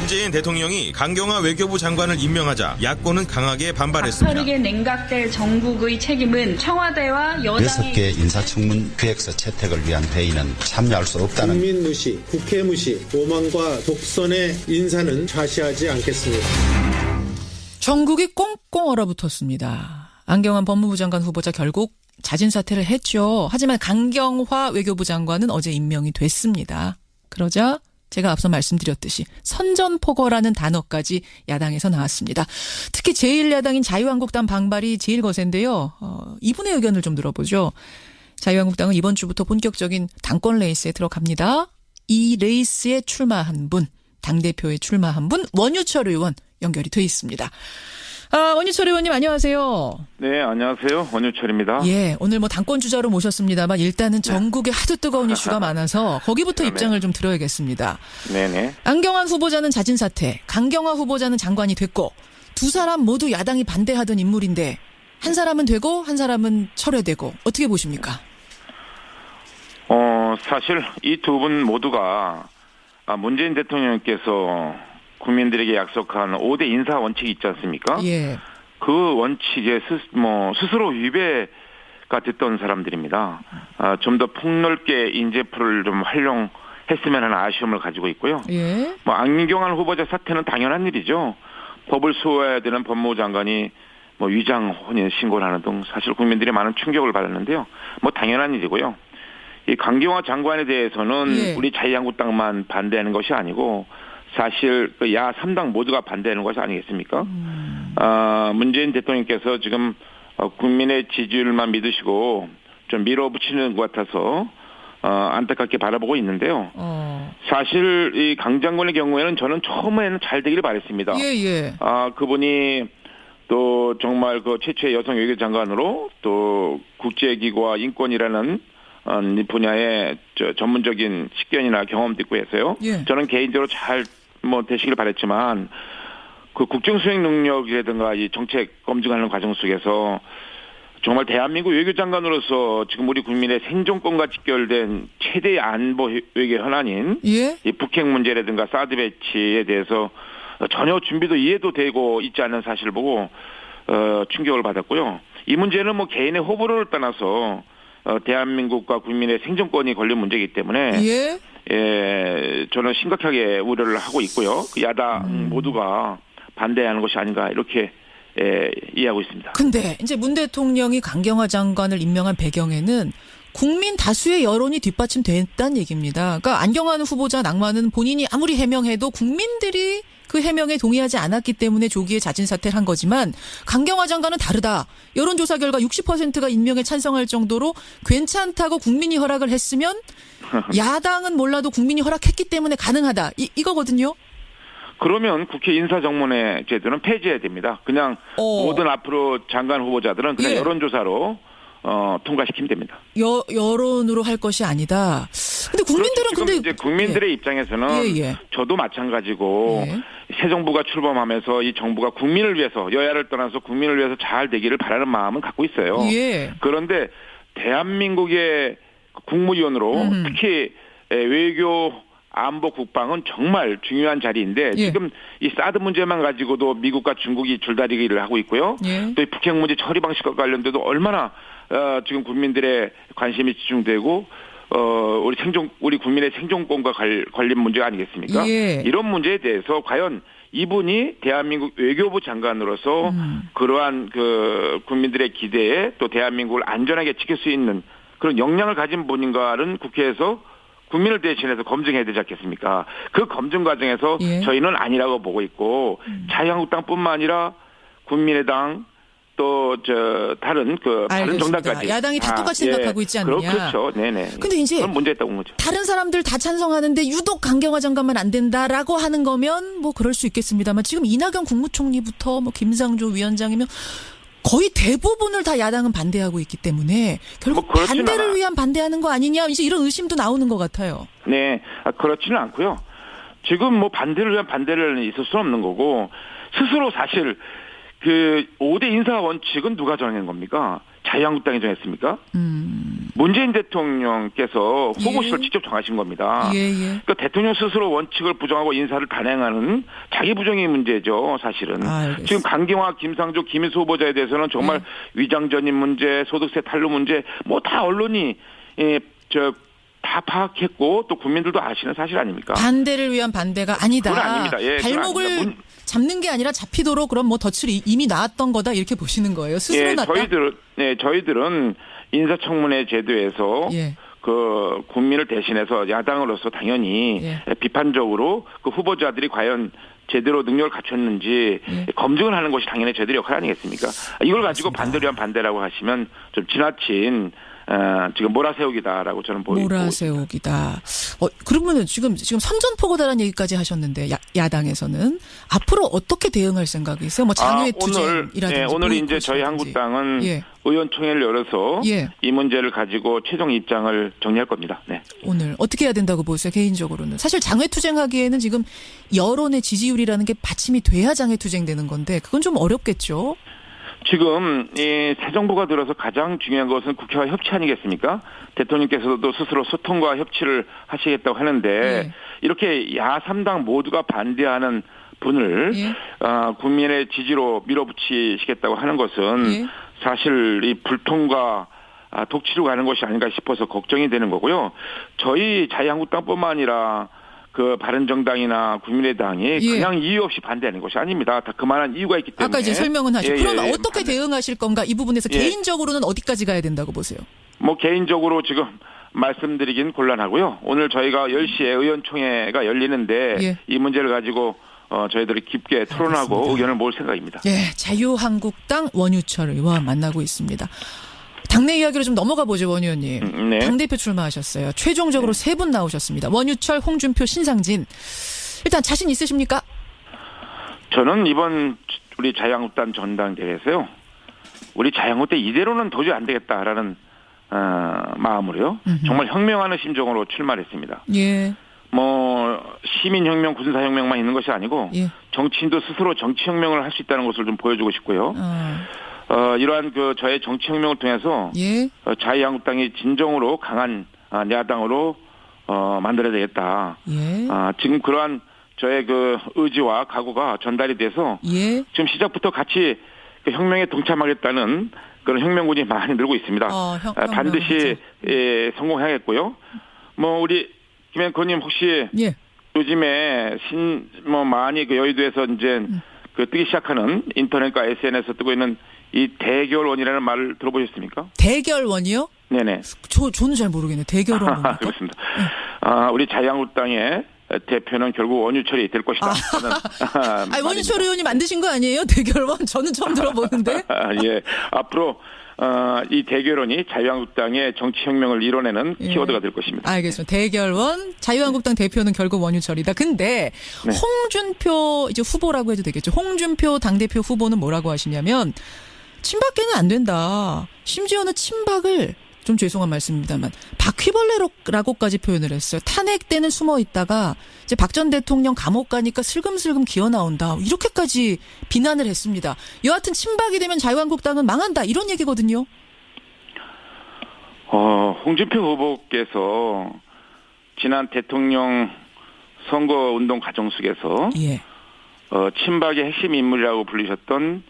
문재인 대통령이 강경화 외교부 장관을 임명하자 야권은 강하게 반발했습니다. 가파르게 냉각될 정국의 책임은 청와대와 여당의 6개 인사청문 계획서 채택을 위한 회의는 참여할 수 없다는 국민 무시, 국회 무시, 오만과 독선의 인사는 좌시하지 않겠습니다. 전국이 꽁꽁 얼어붙었습니다. 안경환 법무부 장관 후보자 결국 자진 사퇴를 했죠. 하지만 강경화 외교부 장관은 어제 임명이 됐습니다. 그러자 제가 앞서 말씀드렸듯이 선전포고라는 단어까지 야당에서 나왔습니다. 특히 제1야당인 자유한국당 반발이 제일 거센데요. 이분의 의견을 좀 들어보죠. 자유한국당은 이번 주부터 본격적인 당권 레이스에 들어갑니다. 이 레이스에 출마한 분, 당대표에 출마한 분, 원유철 의원 연결이 돼 있습니다. 원유철 의원님 안녕하세요. 네, 안녕하세요. 원유철입니다. 예, 오늘 뭐 당권 주자로 모셨습니다만 일단은 전국에 하도 뜨거운 이슈가 많아서 거기부터 네네. 입장을 좀 들어야겠습니다. 네네. 안경환 후보자는 자진 사퇴, 강경화 후보자는 장관이 됐고 두 사람 모두 야당이 반대하던 인물인데 한 사람은 되고 한 사람은 철회되고 어떻게 보십니까? 사실 이 두 분 모두가 문재인 대통령께서 국민들에게 약속한 5대 인사 원칙이 있지 않습니까? 예. 그 원칙에 스스로 위배가 됐던 사람들입니다. 좀 더 폭넓게 인재풀을 좀 활용했으면 하는 아쉬움을 가지고 있고요. 예. 안경환 후보자 사퇴는 당연한 일이죠. 법을 수호해야 되는 법무부 장관이 위장 혼인 신고를 하는 등 사실 국민들이 많은 충격을 받았는데요. 당연한 일이고요. 이 강경화 장관에 대해서는 예. 우리 자유한국당만 반대하는 것이 아니고 사실 야 3당 모두가 반대하는 것이 아니겠습니까? 문재인 대통령께서 지금 국민의 지지율만 믿으시고 좀 밀어붙이는 것 같아서 안타깝게 바라보고 있는데요. 사실 이 강 장관의 경우에는 저는 처음에는 잘 되기를 바랬습니다. 예. 그분이 또 정말 그 최초의 여성 외교 장관으로 또 국제기구와 인권이라는 분야의 전문적인 식견이나 경험도 있고 해서요. 예. 저는 개인적으로 잘 되시길 바랬지만 그 국정 수행 능력이라든가 이 정책 검증하는 과정 속에서 정말 대한민국 외교장관으로서 지금 우리 국민의 생존권과 직결된 최대의 안보 외교 현안인 예. 이 북핵 문제라든가 사드 배치에 대해서 전혀 준비도 이해도 되고 있지 않는 사실을 보고 충격을 받았고요. 이 문제는 개인의 호불호를 떠나서 대한민국과 국민의 생존권이 걸린 문제이기 때문에 저는 심각하게 우려를 하고 있고요. 그 야당 모두가 반대하는 것이 아닌가 이렇게 이해하고 있습니다. 근데 이제 문 대통령이 강경화 장관을 임명한 배경에는 국민 다수의 여론이 뒷받침됐다는 얘기입니다. 그러니까 안경환 후보자 낙마는 본인이 아무리 해명해도 국민들이 그 해명에 동의하지 않았기 때문에 조기에 자진 사퇴를 한 거지만 강경화 장관은 다르다. 여론조사 결과 60%가 임명에 찬성할 정도로 괜찮다고 국민이 허락을 했으면 야당은 몰라도 국민이 허락했기 때문에 가능하다. 이거거든요. 그러면 국회 인사정문회 제도는 폐지해야 됩니다. 그냥 모든 앞으로 장관 후보자들은 그냥 여론조사로 통과시키면 됩니다. 여론으로 할 것이 아니다. 근데 국민들은 그렇죠. 이제 국민들의 입장에서는 저도 마찬가지고 새 정부가 출범하면서 이 정부가 국민을 위해서 여야를 떠나서 국민을 위해서 잘 되기를 바라는 마음은 갖고 있어요. 그런데 대한민국의 국무위원으로 특히 외교 안보 국방은 정말 중요한 자리인데 지금 이 사드 문제만 가지고도 미국과 중국이 줄다리기를 하고 있고요. 또 이 북핵 문제 처리 방식과 관련돼도 얼마나 지금 국민들의 관심이 집중되고 우리 국민의 생존권과 관련 문제가 아니겠습니까? 이런 문제에 대해서 과연 이분이 대한민국 외교부 장관으로서 그러한 그 국민들의 기대에 또 대한민국을 안전하게 지킬 수 있는 그런 역량을 가진 분인가는 국회에서 국민을 대신해서 검증해야 되지 않겠습니까? 그 검증 과정에서 저희는 아니라고 보고 있고 자유한국당뿐만 아니라 국민의당 또 다른 다른 정당까지 야당이 다 똑같이 생각하고 있지 않느냐? 그렇죠. 네네. 근데 이제 그런 문제였다고 본 거죠. 다른 사람들 다 찬성하는데 유독 강경화 장관만 안 된다라고 하는 거면 그럴 수 있겠습니다만 지금 이낙연 국무총리부터 김상조 위원장이면 거의 대부분을 다 야당은 반대하고 있기 때문에 결국 반대를 위한 반대하는 거 아니냐 이제 이런 의심도 나오는 것 같아요. 네, 그렇지는 않고요. 지금 반대를 위한 반대를 있을 수는 없는 거고 스스로 사실 그 5대 인사 원칙은 누가 정한 겁니까? 자유한국당이 정했습니까? 문재인 대통령께서 후보실을 직접 정하신 겁니다. 그러니까 대통령 스스로 원칙을 부정하고 인사를 단행하는 자기 부정의 문제죠, 사실은. 지금 강경화, 김상조, 김인수 후보자에 대해서는 정말 위장전입 문제, 소득세 탈루 문제, 뭐 다 언론이 다 파악했고 또 국민들도 아시는 사실 아닙니까? 반대를 위한 반대가 아니다. 그건 아닙니다. 예, 발목을 아닙니다. 잡는 게 아니라 잡히도록 그럼 뭐 덫을 이미 놨던 거다 이렇게 보시는 거예요. 스스로 놨다. 저희들은 인사청문회 제도에서 그 국민을 대신해서 야당으로서 당연히 비판적으로 그 후보자들이 과연 제대로 능력을 갖췄는지 검증을 하는 것이 당연히 저희들의 역할 아니겠습니까? 이걸 가지고 반대를 위한 반대라고 하시면 좀 지나친 지금 몰아세우기다라고 저는 보입니다. 몰아세우기다. 그러면은 지금 선전포고다라는 얘기까지 하셨는데 야당에서는 앞으로 어떻게 대응할 생각이세요? 뭐 장외 투쟁이라든지. 오늘 이제 저희 한국당은 의원총회를 열어서 이 문제를 가지고 최종 입장을 정리할 겁니다. 네. 오늘 어떻게 해야 된다고 보세요? 개인적으로는. 사실 장외 투쟁하기에는 지금 여론의 지지율이라는 게 받침이 돼야 장외 투쟁되는 건데 그건 좀 어렵겠죠? 지금 이 새 정부가 들어서 가장 중요한 것은 국회와 협치 아니겠습니까? 대통령께서도 스스로 소통과 협치를 하시겠다고 하는데 이렇게 야3당 모두가 반대하는 분을 국민의 지지로 밀어붙이시겠다고 하는 것은 사실 이 불통과 독치로 가는 것이 아닌가 싶어서 걱정이 되는 거고요. 저희 자유한국당뿐만 아니라 그 바른정당이나 국민의당이 그냥 이유 없이 반대하는 것이 아닙니다. 다 그만한 이유가 있기 때문에. 아까 이제 설명은 하죠. 그러면 어떻게 대응하실 건가? 이 부분에서 개인적으로는 어디까지 가야 된다고 보세요? 뭐 개인적으로 지금 말씀드리긴 곤란하고요. 오늘 저희가 10시에 의원총회가 열리는데 이 문제를 가지고 저희들이 깊게 토론하고 알겠습니다. 의견을 모을 생각입니다. 자유한국당 원유철 의원 만나고 있습니다. 당내 이야기로 좀 넘어가 보죠, 원 의원님. 당대표 출마하셨어요. 최종적으로 3분 나오셨습니다. 원유철, 홍준표, 신상진. 일단 자신 있으십니까? 저는 이번 우리 자유한국당 전당대회에서요. 우리 자유한국당 이대로는 도저히 안 되겠다라는 마음으로요. 정말 혁명하는 심정으로 출마를 했습니다. 뭐 시민혁명, 군사혁명만 있는 것이 아니고 정치인도 스스로 정치혁명을 할 수 있다는 것을 좀 보여주고 싶고요. 이러한 그 저의 정치혁명을 통해서 자유한국당이 진정으로 강한 야당으로 만들어야 되겠다. 지금 그러한 저의 그 의지와 각오가 전달이 돼서 지금 시작부터 같이 그 혁명에 동참하겠다는 그런 혁명군이 많이 늘고 있습니다. 반드시 성공해야겠고요. 뭐 우리 김앵커님 혹시 요즘에 많이 그 여의도에서 이제 그 뜨기 시작하는 인터넷과 SNS에서 뜨고 있는 이 대결원이라는 말을 들어보셨습니까? 대결원이요? 네네. 저는 잘 모르겠네요. 대결원 뭡니까? 그렇습니다. 우리 자유한국당의 대표는 결국 원유철이 될 것이다. 원유철 의원이 만드신 거 아니에요? 대결원? 저는 처음 들어보는데. 앞으로 이 대결원이 자유한국당의 정치혁명을 이뤄내는 키워드가 될 것입니다. 알겠습니다. 대결원, 자유한국당 대표는 결국 원유철이다. 근데 홍준표 이제 후보라고 해도 되겠죠. 홍준표 당대표 후보는 뭐라고 하시냐면 친박계는 안 된다. 심지어는 친박을 좀 죄송한 말씀입니다만 바퀴벌레라고까지 표현을 했어요. 탄핵 때는 숨어 있다가 이제 박 전 대통령 감옥 가니까 슬금슬금 기어 나온다. 이렇게까지 비난을 했습니다. 여하튼 친박이 되면 자유한국당은 망한다. 이런 얘기거든요. 홍준표 후보께서 지난 대통령 선거운동 과정 속에서 친박의 핵심 인물이라고 불리셨던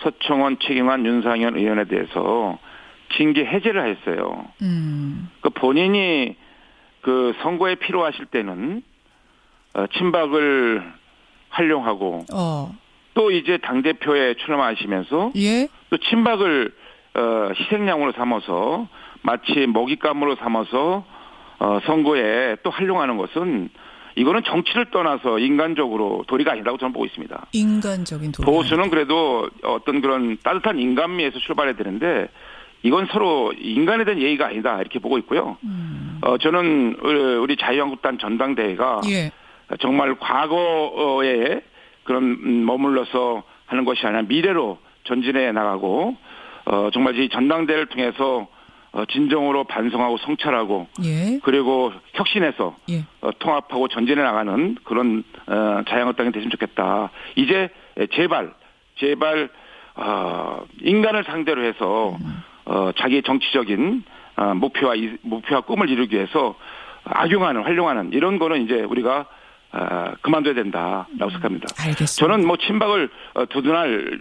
서청원, 최경환, 윤상현 의원에 대해서 징계 해제를 했어요. 그 본인이 그 선거에 필요하실 때는 친박을 활용하고 또 이제 당대표에 출마하시면서 또 친박을 희생양으로 삼아서 마치 먹잇감으로 삼아서 선거에 또 활용하는 것은 이거는 정치를 떠나서 인간적으로 도리가 아니라고 저는 보고 있습니다. 인간적인 도리. 보수는 그래도 어떤 그런 따뜻한 인간미에서 출발해야 되는데 이건 서로 인간에 대한 예의가 아니다 이렇게 보고 있고요. 저는 우리 자유한국당 전당대회가 정말 과거에 그런 머물러서 하는 것이 아니라 미래로 전진해 나가고 정말 이 전당대회를 통해서 진정으로 반성하고 성찰하고 그리고 혁신해서 통합하고 전진해 나가는 그런 자유한국당이 됐으면 좋겠다. 이제 제발 인간을 상대로 해서 자기 정치적인 목표와 꿈을 이루기 위해서 활용하는 이런 거는 이제 우리가 그만둬야 된다라고 생각합니다. 알겠습니다. 저는 뭐 친박을 두둔할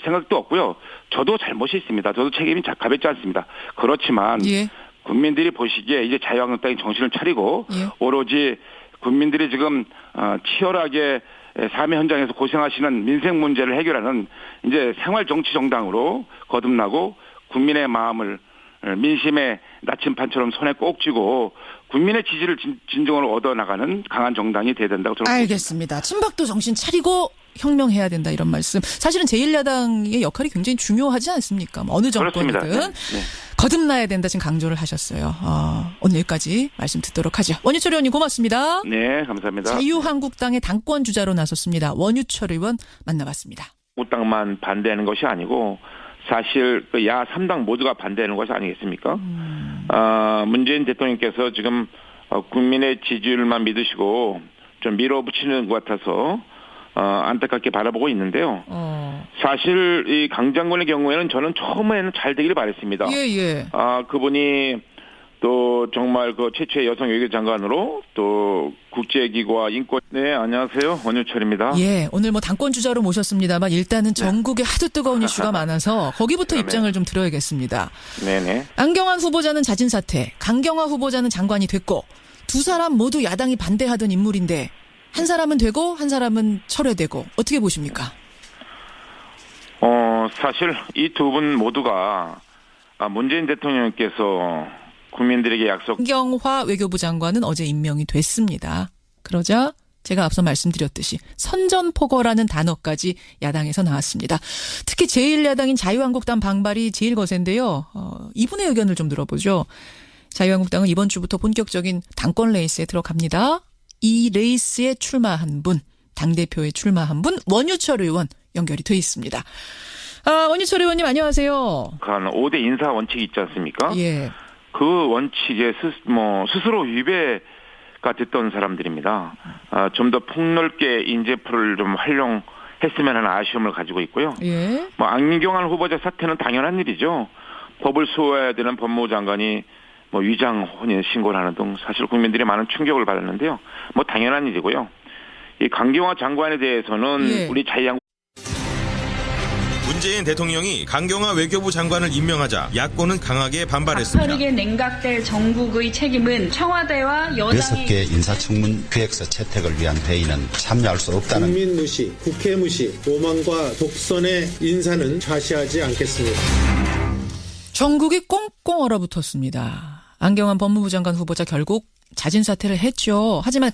생각도 없고요. 저도 잘못이 있습니다. 저도 책임이 가볍지 않습니다. 그렇지만 예. 국민들이 보시기에 이제 자유한국당이 정신을 차리고 예. 오로지 국민들이 지금 치열하게 삶의 현장에서 고생하시는 민생 문제를 해결하는 이제 생활정치정당으로 거듭나고 국민의 마음을 민심의 나침판처럼 손에 꼭 쥐고 국민의 지지를 진정으로 얻어나가는 강한 정당이 돼야 된다고 저는 알겠습니다. 친박도 정신 차리고 혁명해야 된다 이런 말씀. 사실은 제1야당의 역할이 굉장히 중요하지 않습니까? 어느 정권이든 네. 거듭나야 된다 지금 강조를 하셨어요. 오늘 여기까지 말씀 듣도록 하죠. 원유철 의원님 고맙습니다. 네, 감사합니다. 자유한국당의 당권 주자로 나섰습니다. 원유철 의원 만나봤습니다. 한국당만 반대하는 것이 아니고 사실 야 3당 모두가 반대하는 것이 아니겠습니까? 문재인 대통령께서 지금 국민의 지지율만 믿으시고 좀 밀어붙이는 것 같아서 안타깝게 바라보고 있는데요. 사실 이 강 장관의 경우에는 저는 처음에는 잘 되기를 바랬습니다. 예. 그분이 또 정말 그 최초의 여성 외교 장관으로 또 국제기구와 인권. 네, 안녕하세요. 원유철입니다. 예, 오늘 뭐 당권 주자로 모셨습니다만 일단은 전국에 하도 뜨거운 이슈가 많아서 거기부터 입장을 좀 들어야겠습니다. 네네. 안경환 후보자는 자진 사퇴, 강경화 후보자는 장관이 됐고 두 사람 모두 야당이 반대하던 인물인데 한 사람은 되고 한 사람은 철회되고 어떻게 보십니까? 사실 이 두 분 모두가 문재인 대통령께서 국민들에게 약속. 강경화 외교부 장관은 어제 임명이 됐습니다. 그러자 제가 앞서 말씀드렸듯이 선전포고라는 단어까지 야당에서 나왔습니다. 특히 제1야당인 자유한국당 반발이 제일 거센데요. 이분의 의견을 좀 들어보죠. 자유한국당은 이번 주부터 본격적인 당권 레이스에 들어갑니다. 이 레이스에 출마한 분, 당대표에 출마한 분, 원유철 의원 연결이 돼 있습니다. 원유철 의원님 안녕하세요. 5대 인사 원칙이 있지 않습니까? 예. 그 원칙에 스스로 위배가 됐던 사람들입니다. 좀 더 폭넓게 인재풀을 좀 활용했으면 하는 아쉬움을 가지고 있고요. 예. 안경환 후보자 사퇴는 당연한 일이죠. 법을 수호해야 되는 법무부 장관이 위장 혼인 신고를 하는 등 사실 국민들이 많은 충격을 받았는데요. 당연한 일이고요. 이 강경화 장관에 대해서는 예. 우리 자유한국당 문재인 대통령이 강경화 외교부 장관을 임명하자 야권은 강하게 반발했습니다. 빠르게 냉각될 정국의 책임은 청와대와 여당이 6개 인사청문 기획서 채택을 위한 회의는 참여할 수 없다는 국민 무시, 국회 무시, 오만과 독선의 인사는 좌시하지 않겠습니다. 전국이 꽁꽁 얼어붙었습니다. 안경환 법무부 장관 후보자 결국 자진 사퇴를 했죠. 하지만